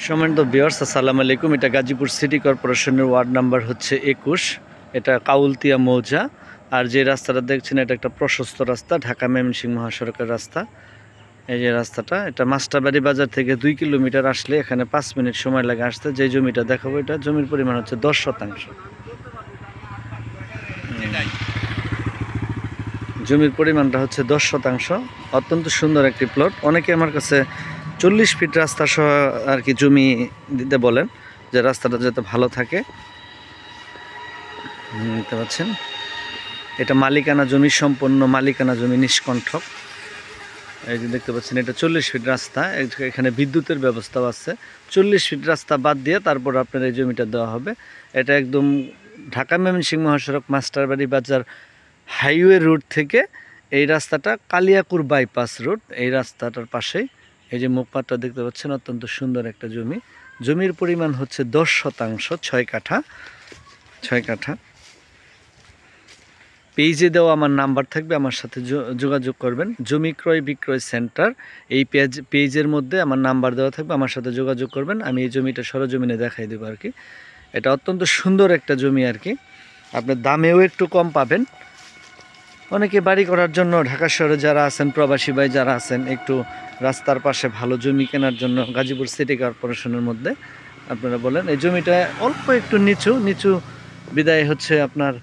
সম্মানিত ভিউয়ার্স, আসসালামু আলাইকুম। এটা গাজীপুর সিটি কর্পোরেশনের ওয়ার্ড নাম্বার হচ্ছে 21। এটা কাউলতিয়া মৌজা। আর যে রাস্তাটা দেখছেন এটা একটা প্রশস্ত রাস্তা, ঢাকা ময়মনসিংহ মহাসড়কের রাস্তা। এই যে রাস্তাটা, এটা মাস্টারবাড়ি বাজার থেকে 2 কিলোমিটার আসলে এখানে 5 মিনিট সময় লাগে আসতে। যে জমিটা দেখাবো, এটা জমির পরিমাণ হচ্ছে 10 শতাংশ। জমির পরিমাণটা হচ্ছে 10 শতাংশ। অত্যন্ত সুন্দর একটি প্লট। অনেকে আমার কাছে 40 ফিট রাস্তা সহ আর কি জমি দিতে বলেন, যে রাস্তাটা যাতে ভালো থাকে। দেখতে পাচ্ছেন এটা মালিকানা জমি, সম্পূর্ণ মালিকানা জমি, নিষ্কণ্ঠক। এই যে দেখতে পাচ্ছেন এটা 40 ফিট রাস্তা, এখানে বিদ্যুতের ব্যবস্থাও আছে। 40 ফিট রাস্তা বাদ দিয়ে তারপর আপনার এই জমিটা দেওয়া হবে। এটা একদম ঢাকা ময়মনসিংহ মহাসড়ক মাস্টারবাড়ি বাজার হাইওয়ে রুট থেকে এই রাস্তাটা কালিয়াকুর বাইপাস রোড, এই রাস্তাটার পাশেই এই যে মুখপাটটা দেখতে পাচ্ছেন। অত্যন্ত সুন্দর একটা জমি। জমির পরিমাণ হচ্ছে 10 শতাংশ, 6 কাঠা। পেজে দেওয়া আমার নাম্বার থাকবে, আমার সাথে যোগাযোগ করবেন। জমি ক্রয় বিক্রয় সেন্টার, এই পেজের মধ্যে আমার নাম্বার দেওয়া থাকবে, আমার সাথে যোগাযোগ করবেন। আমি এই জমিটা সরজমিনে দেখাই দেবো আর কি। এটা অত্যন্ত সুন্দর একটা জমি আর কি। আপনার দামেও একটু কম পাবেন। অনেকে বাড়ি করার জন্য ঢাকা শহরে যারা আছেন, প্রবাসী ভাই যারা আছেন, একটু রাস্তার পাশে ভালো জমি কেনার জন্য গাজীপুর সিটি কর্পোরেশনের মধ্যে আপনারা বলেন। এই জমিটা অল্প একটু নিচু বিদায় হচ্ছে আপনার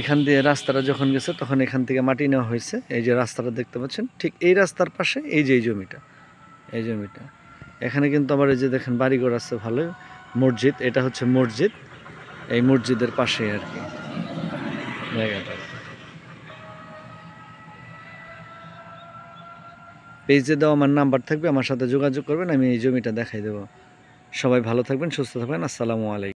এখান দিয়ে রাস্তাটা যখন গেছে তখন এখান থেকে মাটি নেওয়া হয়েছে। এই যে রাস্তাটা দেখতে পাচ্ছেন, ঠিক এই রাস্তার পাশে এই যে এই জমিটা এখানে কিন্তু আবার এই যে দেখেন বাড়িঘর আছে ভালো। মসজিদ, এটা হচ্ছে মসজিদ, এই মসজিদের পাশে আর কি জায়গাটা। পেজে দেওয়া আমার নাম্বার থাকবে, আমার সাথে যোগাযোগ করবেন। আমি এই জমিটা দেখাই দেবো। সবাই ভালো থাকবেন, সুস্থ থাকবেন। আসসালামু আলাইকুম।